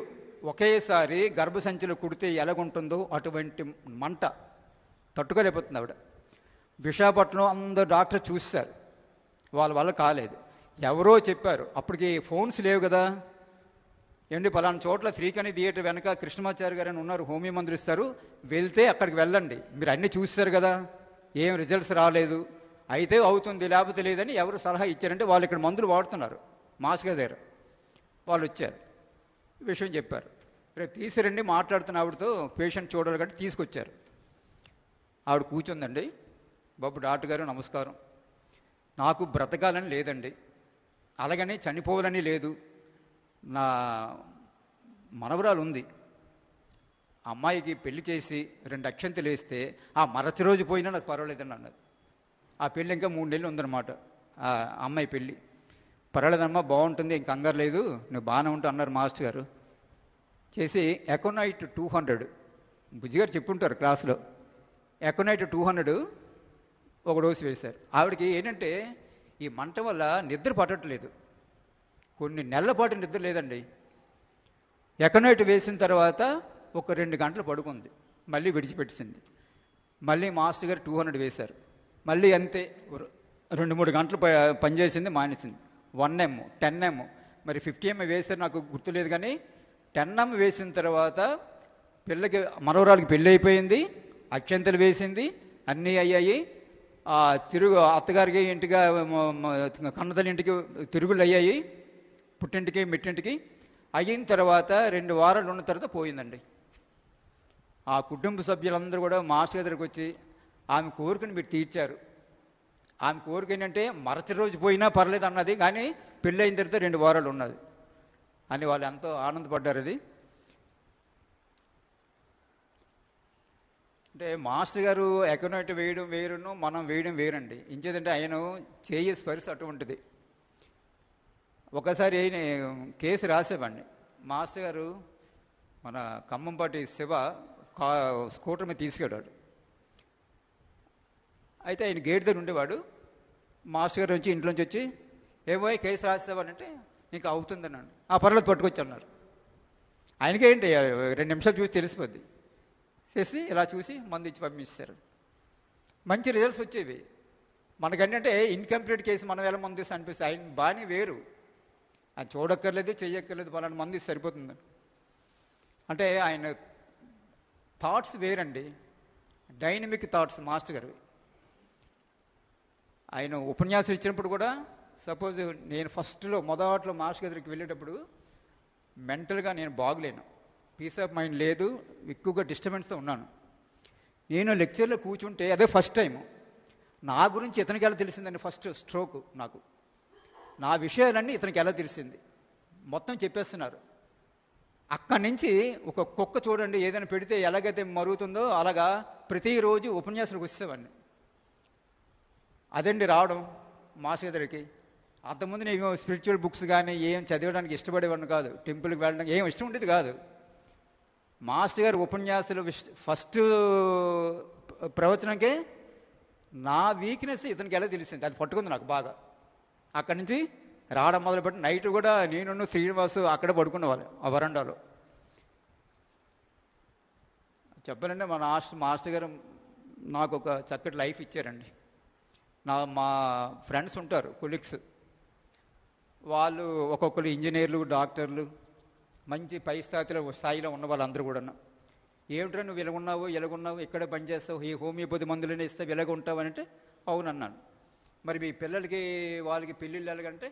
ఒకేసారి గర్భసంచిలో కుడితే ఎలాగుంటుందో అటువంటి మంట తట్టుకోలేకపోతుంది ఆవిడ. విశాఖపట్నం అందరు డాక్టర్ చూశారు, వాళ్ళ వల్ల కాలేదు. ఎవరో చెప్పారు, అప్పటికి ఫోన్స్ లేవు కదా, ఏంటి పలానా చోట్ల శ్రీకణి థియేటర్ వెనక కృష్ణమాచారి గారు అని ఉన్నారు, హోమియో మందులు ఇస్తారు, వెళ్తే అక్కడికి వెళ్ళండి, మీరు అన్నీ చూస్తారు కదా, ఏం రిజల్ట్స్ రాలేదు, అయితే అవుతుంది లేకపోతే లేదని ఎవరు సలహా ఇచ్చారంటే వాళ్ళు ఇక్కడ మందులు వాడుతున్నారు మాస్గా దగ్గర. వాళ్ళు వచ్చారు, విషయం చెప్పారు, రేపు తీసుకురండి మాట్లాడుతున్న ఆవిడతో పేషెంట్ చూడాలి కాబట్టి తీసుకొచ్చారు. ఆవిడ కూర్చుందండి, బాబు డాక్టర్ గారు నమస్కారం, నాకు బ్రతకాలని లేదండి, అలాగని చనిపోవాలని లేదు. నా మనవరాలు ఉంది, అమ్మాయికి పెళ్లి చేసి 2 అక్షంతలు వేస్తే ఆ మరచి రోజు పోయినా నాకు పర్వాలేదని అన్నది. ఆ పెళ్ళి ఇంకా 3 నెలలు ఉందన్నమాట, ఆ అమ్మాయి పెళ్ళి. పర్వాలేదమ్మా, బాగుంటుంది, ఇంక కంగారు లేదు, నువ్వు బాగానే ఉంటావు అన్నారు మాస్టర్ గారు. చేసి ఎకోనైట్ 200, బుజ్జిగారు చెప్పుంటారు క్లాసులో, ఎకోనైట్ 200 ఒక డోసు వేశారు. ఆవిడకి ఏంటంటే ఈ మంట వల్ల నిద్ర పట్టట్లేదు, కొన్ని నెలల పాటు నిద్ర లేదండి. ఎకనైట్ వేసిన తర్వాత ఒక 2 గంటలు పడుకుంది, మళ్ళీ విడిచిపెట్టింది. మళ్ళీ మాస్టర్ గారు 200 వేశారు, మళ్ళీ అంతే 2-3 గంటలు పనిచేసింది, మానేసింది. 1M 10M మరి 50M వేశారు, నాకు గుర్తులేదు. కానీ 10M వేసిన తర్వాత పిల్లకి మనవరాలకి పెళ్ళి అయిపోయింది, అక్షంతలు వేసింది, అన్నీ అయ్యాయి. తిరుగు అత్తగారికి ఇంటిగా కన్నతల్లి ఇంటికి తిరుగులు అయ్యాయి, పుట్టింటికి మెట్టింటికి అయిన తర్వాత 2 వారాలు ఉన్న తర్వాత పోయిందండి. ఆ కుటుంబ సభ్యులందరూ కూడా మాస్టర్ దగ్గరికి వచ్చి ఆమె కోరికను మీరు తీర్చారు. ఆమె కోరిక ఏంటంటే మరచి రోజు పోయినా పర్లేదు అన్నది, కానీ పెళ్ళి అయిన తర్వాత 2 వారాలు ఉన్నది అని వాళ్ళు ఎంతో ఆనందపడ్డారు. అది అంటే మాస్టర్ గారు ఎకనైట్ వేయడం వేరును మనం వేయడం వేరండి. ఇంచేదంటే ఆయన చేయ స్పర్శ అటువంటిది. ఒకసారి కేసు రాసేవాడిని, మాస్టర్ గారు మన ఖమ్మంపాటి శివ స్కూటర్ మీద తీసుకెళ్ళాడు. అయితే ఆయన గేట్ దగ్గర ఉండేవాడు. మాస్టర్ గారు వచ్చి ఇంట్లోంచి వచ్చి ఏమో కేసు రాసేవాడంటే ఇంకా అవుతుందన్నాను. పర్లేదు పట్టుకొచ్చి అన్నారు. ఆయనకేంటి 2 నిమిషాలు చూసి తెలిసిపోద్ది. చేసి ఇలా చూసి మందు ఇచ్చి పంపిస్తారు. మంచి రిజల్ట్స్ వచ్చేవి. మనకంటే ఇన్కంప్లీట్ కేసు మనం ఎలా మందు ఇస్తే అనిపిస్తుంది. ఆయన బాగానే వేరు, ఆయన చూడక్కర్లేదు, చెయ్యక్కర్లేదు, పలానా మందు ఇస్తే సరిపోతుంది. అంటే ఆయన థాట్స్ వేరండి, డైనమిక్ థాట్స్ మాస్టర్ గారు. ఆయన ఉపన్యాసం ఇచ్చినప్పుడు కూడా సపోజ్ నేను మొదట్లో మాస్టర్ దగ్గరికి వెళ్ళేటప్పుడు మెంటల్గా నేను బాగులేను, పీస్ ఆఫ్ మైండ్ లేదు, ఎక్కువగా డిస్టర్బెన్స్తో ఉన్నాను. నేను లెక్చర్లో కూర్చుంటే అదే ఫస్ట్ టైం నా గురించి ఇతనికి ఎలా తెలిసిందని ఫస్ట్ స్ట్రోక్ నాకు, నా విషయాలన్నీ ఇతనికి ఎలా తెలిసింది మొత్తం చెప్పేస్తున్నారు. అక్కడి నుంచి ఒక కుక్క చూడండి, ఏదైనా పెడితే ఎలాగైతే మరుగుతుందో అలాగా ప్రతిరోజు ఉపన్యాసాలకు వచ్చేవాడిని. అదండి రావడం మాస్టర్ దగ్గరికి. అంతకుముందు నేను స్పిరిచువల్ బుక్స్ కానీ ఏం చదివడానికి ఇష్టపడేవాడిని కాదు, టెంపుల్కి వెళ్ళడానికి ఏం ఇష్టం ఉండేది కాదు. మాస్టర్ గారు ఉపన్యాసాలు ఫస్ట్ ప్రవచనంకే నా వీక్నెస్ ఇతనికి ఎలా తెలిసింది, అది పట్టుకుంది నాకు బాగా. అక్కడి నుంచి రావడం మొదలుపెట్టి నైట్ కూడా నేను శ్రీనివాసు అక్కడ పడుకునేవాళ్ళు ఆ వరండాలో. చెప్పాలంటే మా మాస్టర్ గారు నాకు ఒక చక్కటి లైఫ్ ఇచ్చారండి. మా ఫ్రెండ్స్ ఉంటారు, కొలీగ్స్, వాళ్ళు ఒక్కొక్కరు ఇంజనీర్లు, డాక్టర్లు, మంచి పై స్థాయిలో ఉన్న వాళ్ళందరూ కూడా ఏమిట్రా నువ్వు ఇలాగున్నావు, ఇక్కడే పనిచేస్తావు, ఈ హోమియోపతి మందులనే ఇస్తావు, ఇలాగ ఉంటావు అని అంటే అవునన్నాను. మరి మీ పిల్లలకి వాళ్ళకి పెళ్ళిళ్ళు ఎలాగంటే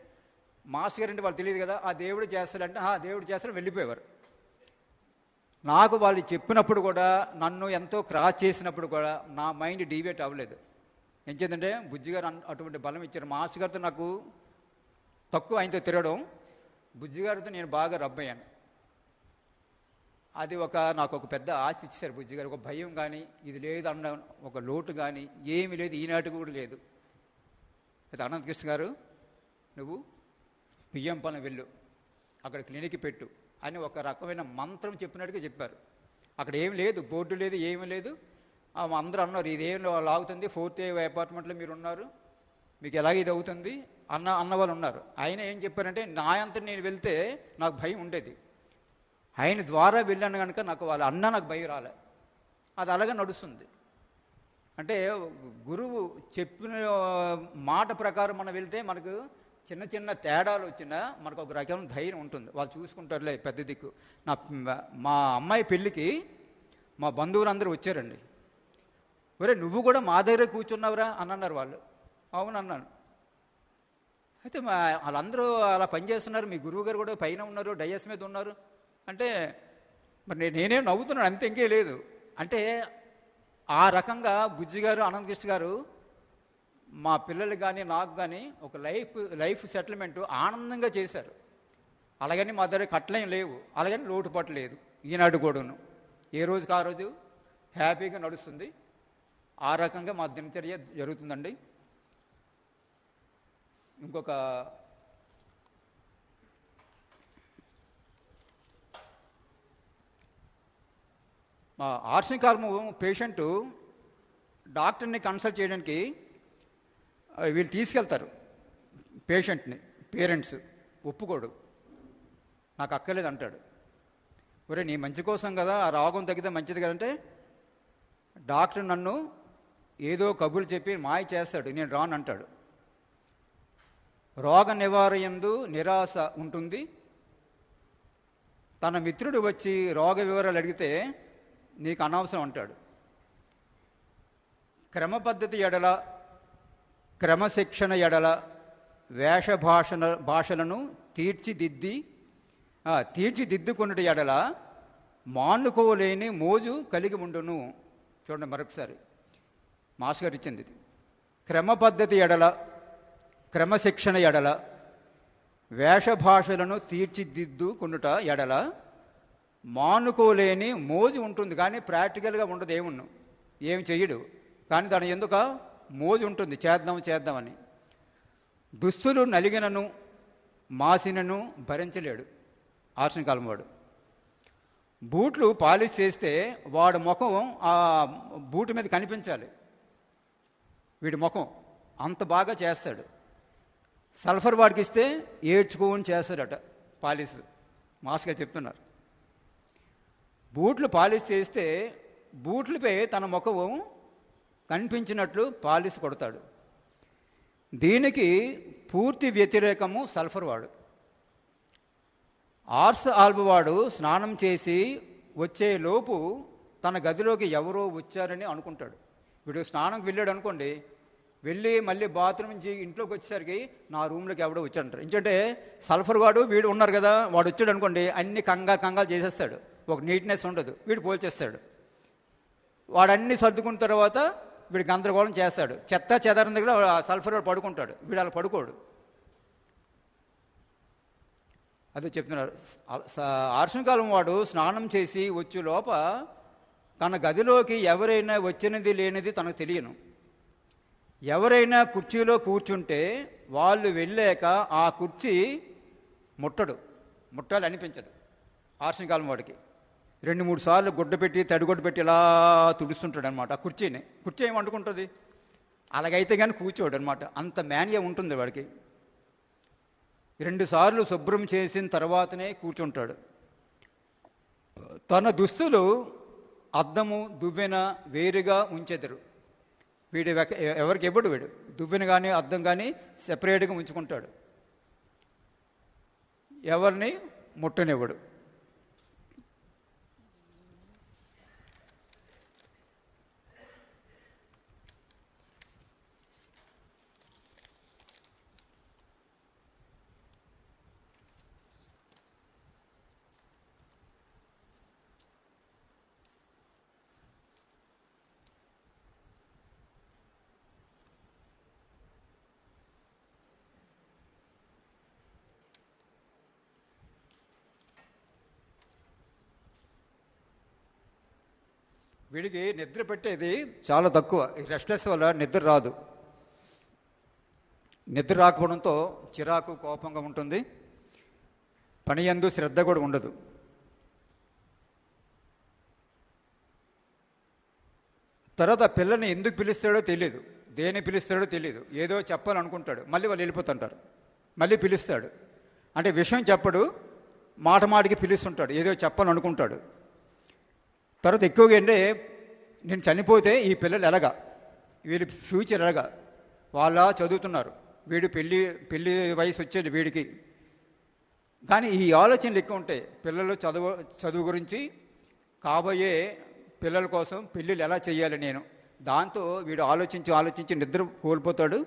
మాస్టర్ గారు అంటే వాళ్ళు తెలియదు కదా, ఆ దేవుడు చేస్తాడంటే దేవుడు చేస్తాడు వెళ్ళిపోయేవారు. నాకు వాళ్ళు చెప్పినప్పుడు కూడా నన్ను ఎంతో క్రాస్ చేసినప్పుడు కూడా నా మైండ్ డీవియేట్ అవ్వలేదు. ఏం చేద్దంటే బుజ్జిగారు అటువంటి బలం ఇచ్చారు. మాస్టర్ గారితో నాకు తక్కువ, ఆయనతో తిరగడం, బుజ్జిగారితో నేను బాగా రబ్బయ్యాను. అది నాకు ఒక పెద్ద ఆస్తి ఇచ్చారు బుజ్జిగారు. ఒక భయం కానీ ఇది లేదు అన్న ఒక లోటు కానీ ఏమీ లేదు, ఈనాటికి కూడా లేదు. అయితే అనంతకృష్ణ గారు నువ్వు బియ్యంపాలెం వెళ్ళు, అక్కడ క్లినిక్ పెట్టు అని ఒక రకమైన మంత్రం చెప్పినట్టుగా చెప్పారు. అక్కడ ఏం లేదు, బోర్డు లేదు, ఏమీ లేదు. అందరూ అన్నారు ఇదేం లాగుతుంది, 4th అపార్ట్మెంట్లో మీరు ఉన్నారు, మీకు ఎలాగ ఇది అవుతుంది అన్న వాళ్ళు ఉన్నారు. ఆయన ఏం చెప్పారంటే నా అంతా నేను వెళ్తే నాకు భయం ఉండేది, ఆయన ద్వారా వెళ్ళాను కనుక నాకు నాకు భయం రాలే. అది అలాగే నడుస్తుంది. అంటే గురువు చెప్పిన మాట ప్రకారం మనం వెళ్తే మనకు చిన్న చిన్న తేడాలు వచ్చినా మనకు ఒక రకమైన ధైర్యం ఉంటుంది. వాళ్ళు చూసుకుంటారులే, పెద్ద దిక్కు. మా అమ్మాయి పెళ్ళికి మా బంధువులందరూ వచ్చారండి. ఒరే నువ్వు కూడా మా దగ్గర కూర్చున్నావురా అని అన్నారు వాళ్ళు. అవును అన్నాను. అయితే వాళ్ళందరూ అలా పనిచేస్తున్నారు, మీ గురువు గారు కూడా పైన ఉన్నారు, డయస్ మీద ఉన్నారు అంటే మరి నేనే నవ్వుతున్నాను, అంతే, ఇంకే లేదు. అంటే ఆ రకంగా బుజ్జిగారు, అనంతకృష్ణ గారు మా పిల్లలు కానీ నాకు కానీ ఒక లైఫ్ సెటిల్మెంట్ ఆనందంగా చేశారు. అలాగని మా దగ్గర కట్లేం లేవు, అలాగని లోటుపాటు లేదు. ఈనాడు కూడాను ఏ రోజుకి ఆ రోజు హ్యాపీగా నడుస్తుంది. ఆ రకంగా మా దినచర్య జరుగుతుందండి. ఇంకొక మా ఆర్సనికాలము పేషెంటు డాక్టర్ని కన్సల్ట్ చేయడానికి వీళ్ళు తీసుకెళ్తారు పేషెంట్ని. పేరెంట్స్ ఒప్పుకోడు, నాకు అక్కర్లేదు అంటాడు. ఒరే నీ మంచి కోసం కదా, ఆ రోగం తగ్గితే మంచిది కదంటే డాక్టర్ నన్ను ఏదో కబుర్లు చెప్పి మాయ చేస్తాడు, నేను రాను అంటాడు. రోగ నివారయందు నిరాశ ఉంటుంది. తన మిత్రుడు వచ్చి రోగ వివరాలు అడిగితే నీకు అనవసరం అంటాడు. క్రమపద్ధతి ఎడల, క్రమశిక్షణ ఎడల భాషలను తీర్చిదిద్దుకున్నటి ఎడల మానుకోలేని మోజు కలిగి ఉండును. చూడండి మరొకసారి మాస్ గారు ఇచ్చింది ఇది. క్రమపద్ధతి ఎడల, క్రమశిక్షణ ఎడల భాషలను తీర్చిదిద్దుకున్నట ఎడల మానుకోలేని మోజు ఉంటుంది, కానీ ప్రాక్టికల్గా ఉండదు. ఏమి చెయ్యడు, కానీ దాని ఎందుక మోజు ఉంటుంది, చేద్దామని. దుస్తులు నలిగినను మాసినను భరించలేడు ఆర్సనికాలం వాడు. బూట్లు పాలిష్ చేస్తే వాడు ముఖం ఆ బూటు మీద కనిపించాలి. వీడి ముఖం అంత బాగా చేస్తాడు. సల్ఫర్ వాడికి ఇస్తే ఏడ్చుకోని చేస్తాడట పాలిష్. మాస్గా చెప్తున్నారు. బూట్లు పాలిష్ చేస్తే బూట్లపై తన ముఖం కనిపించినట్లు పాలిష్ కొడతాడు. దీనికి పూర్తి వ్యతిరేకము సల్ఫర్ వాడు. ఆర్స్ ఆల్బు వాడు స్నానం చేసి వచ్చేలోపు తన గదిలోకి ఎవరో వచ్చారని అనుకుంటాడు. వీడు స్నానంకి వెళ్ళాడు అనుకోండి, వెళ్ళి మళ్ళీ బాత్రూమ్ నుంచి ఇంట్లోకి వచ్చేసరికి నా రూమ్లోకి ఎవడో వచ్చాడంటారు. ఎందుకంటే సల్ఫర్ వాడు వీడు ఉన్నారు కదా, వాడు వచ్చాడు అనుకోండి అన్ని కంగాలు చేసేస్తాడు, ఒక నీట్నెస్ ఉండదు, వీడు పోల్చేస్తాడు. వాడన్నీ సర్దుకున్న తర్వాత వీడు గందరగోళం చేస్తాడు. చెత్త చెదారం దగ్గర సల్ఫర్ వాడు పడుకుంటాడు, వీడు అలా పడుకోడు. అదే చెప్తున్నారు. ఆర్సనికాలం వాడు స్నానం చేసి వచ్చే లోప తన గదిలోకి ఎవరైనా వచ్చినది లేనిది తనకు తెలియను. ఎవరైనా కుర్చీలో కూర్చుంటే వాళ్ళు వెళ్ళాక ఆ కుర్చీ ముట్టాలి అనిపించదు ఆర్సనికాలం వాడికి. 2-3 సార్లు గుడ్డ పెట్టి తడిగుడ్డ పెట్టి ఇలా తుడుస్తుంటాడు అనమాట ఆ కుర్చీని. కుర్చీ ఏమి అంటుకుంటుంది, అలాగైతే కానీ కూర్చోడు అనమాట, అంత మేనియా ఉంటుంది వాడికి. 2 సార్లు శుభ్రం చేసిన తర్వాతనే కూర్చుంటాడు. తన దుస్తులు అద్దము దువ్వెన వేరుగా ఉంచెదరు. వీడు ఎవరికి ఇవ్వడు, వీడు దువ్వెన కానీ అద్దం కానీ సెపరేట్గా ఉంచుకుంటాడు, ఎవరిని ముట్టనివ్వడు. వీడికి నిద్ర పెట్టేది చాలా తక్కువ. ఈ రెస్ట్లెస్ వల్ల నిద్ర రాదు. నిద్ర రాకపోవడంతో చిరాకు కోపంగా ఉంటుంది, పని యందు శ్రద్ధ కూడా ఉండదు. తర్వాత పిల్లల్ని ఎందుకు పిలుస్తాడో తెలియదు, దేని పిలుస్తాడో తెలియదు, ఏదో చెప్పాలనుకుంటాడు, మళ్ళీ వాళ్ళు వెళ్ళిపోతుంటారు, మళ్ళీ పిలుస్తాడు. అంటే విషయం చెప్పడు, మాటికి పిలుస్తుంటాడు, ఏదో చెప్పాలనుకుంటాడు. తర్వాత ఎక్కువగా అంటే నేను చనిపోతే ఈ పిల్లలు ఎలాగా, వీడి ఫ్యూచర్ ఎలాగా, వాళ్ళ చదువుతున్నారు, వీడు పెళ్ళి వయసు వచ్చేది వీడికి. కానీ ఈ ఆలోచనలు ఎక్కువ ఉంటాయి పిల్లలు చదువు గురించి, కాబోయే పిల్లల కోసం పెళ్ళిళ్ళు ఎలా చేయాలి నేను. దాంతో వీడు ఆలోచించి నిద్ర కోల్పోతాడు.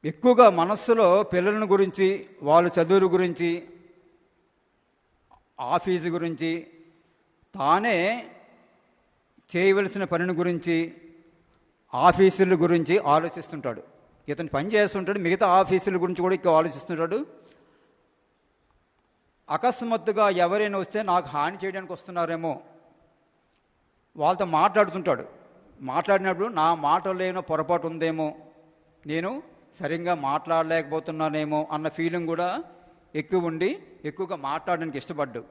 ఎక్కువగా మనస్సులో పిల్లల గురించి, వాళ్ళ చదువుల గురించి ఆఫీసు గురించి, తానే చేయవలసిన పనిని గురించి, ఆఫీసుల గురించి ఆలోచిస్తుంటాడు. ఇతను పని చేస్తుంటాడు, మిగతా ఆఫీసుల గురించి కూడా ఎక్కువ ఆలోచిస్తుంటాడు. అకస్మాత్తుగా ఎవరైనా వస్తే నాకు హాని చేయడానికి వస్తున్నారేమో వాళ్ళతో మాట్లాడుతుంటాడు. మాట్లాడినప్పుడు నా మాటలేనో పొరపాటు ఉందేమో, నేను సరిగ్గా మాట్లాడలేకపోతున్నానేమో అన్న ఫీలింగ్ కూడా ఎక్కువ ఉండి ఎక్కువగా మాట్లాడడానికి ఇష్టపడ్డు.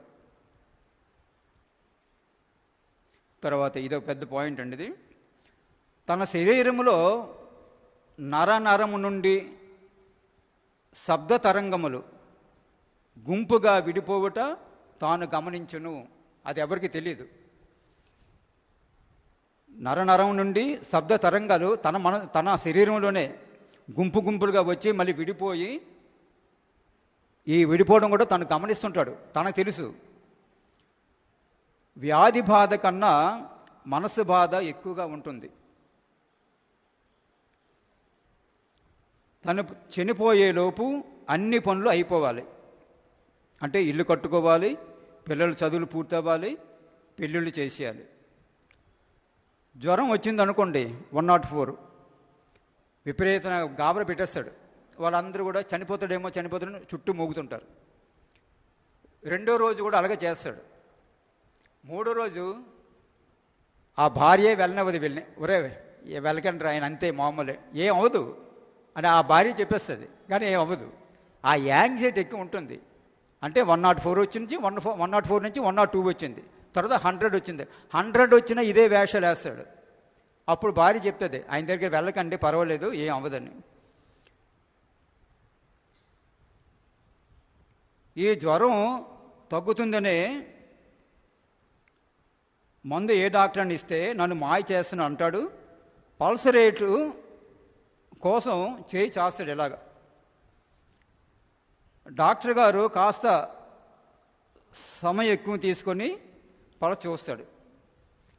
తర్వాత ఇదొక పెద్ద పాయింట్ అండి. ఇది తన శరీరములో నరనరము నుండి శబ్ద తరంగములు గుంపుగా విడిపోవుట తాను గమనించును. అది ఎవరికి తెలియదు. నరనరం నుండి శబ్ద తరంగాలు తన శరీరంలోనే గుంపు గుంపులుగా వచ్చి మళ్ళీ విడిపోయి, ఈ విడిపోవడం కూడా తను గమనిస్తుంటాడు. తనకు తెలుసు వ్యాధి బాధ కన్నా మనసు బాధ ఎక్కువగా ఉంటుంది. తను చనిపోయేలోపు అన్ని పనులు అయిపోవాలి. అంటే ఇల్లు కట్టుకోవాలి, పిల్లల చదువులు పూర్తవ్వాలి, పెళ్ళిళ్ళు చేసేయాలి. జ్వరం వచ్చింది అనుకోండి, 104 విపరీతంగా గాబర పెట్టేస్తాడు. వాళ్ళందరూ కూడా చనిపోతాడేమో చుట్టూ మోగుతుంటారు. రెండో రోజు కూడా అలాగే చేస్తాడు. మూడో రోజు ఆ భార్య వెళ్ళనివ్వదు. ఒరే వెళ్ళకండి ఆయన అంతే మామూలే, ఏం అవ్వదు అని ఆ భార్య చెప్పేస్తుంది. కానీ ఏం అవ్వదు. ఆ యాంగ్జైటీ ఎక్కువ ఉంటుంది. అంటే 104 వచ్చింది, 104 నుంచి 102 వచ్చింది, తర్వాత 100 వచ్చింది. 100 వచ్చినా ఇదే వేషాలు వేస్తాడు. అప్పుడు భార్య చెప్తుంది, ఆయన దగ్గర వెళ్ళకండి పర్వాలేదు, ఏం అవ్వదని. ఈ జ్వరం తగ్గుతుందనే మందు ఏ డాక్టర్ అని ఇస్తే నన్ను మాయ చేస్తున్నా అంటాడు. పల్స్ రేటు కోసం చేయి చేస్తాడు. ఇలాగా డాక్టర్ గారు కాస్త సమయం ఎక్కువ తీసుకొని పల్స్ చూస్తాడు.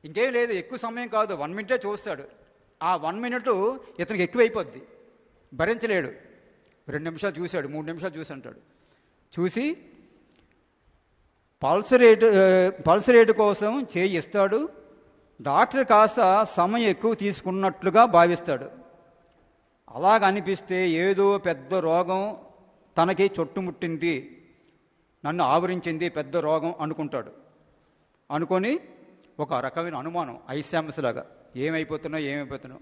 ఇంకేం లేదు, ఎక్కువ సమయం కాదు, 1 మినిటే చూస్తాడు. ఆ 1 మినిట్ ఇతనికి ఎక్కువైపోద్ది, భరించలేడు. 2 నిమిషాలు చూశాడు, 3 నిమిషాలు చూసి అంటాడు. చూసి పల్స్ రేటు కోసం చేయి ఇస్తాడు. డాక్టర్ కాస్త సమయం ఎక్కువ తీసుకున్నట్లుగా భావిస్తాడు. అలాగ అనిపిస్తే ఏదో పెద్ద రోగం తనకి చుట్టుముట్టింది, నన్ను ఆవరించింది పెద్ద రోగం అనుకుంటాడు. అనుకొని ఒక రకమైన అనుమానం, ఐశాంసలాగా ఏమైపోతున్నావు.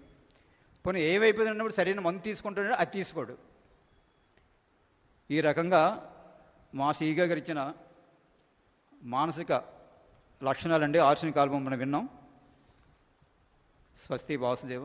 పోనీ ఏమైపోతున్నప్పుడు సరైన మందు తీసుకుంటాడో అది తీసుకోడు. ఈ రకంగా మా సీగా గారు ఇచ్చిన మానసిక లక్షణాలండి ఆర్సనిక్ ఆల్బమ్ మనం విన్నాం. స్వస్తి వాసుదేవ.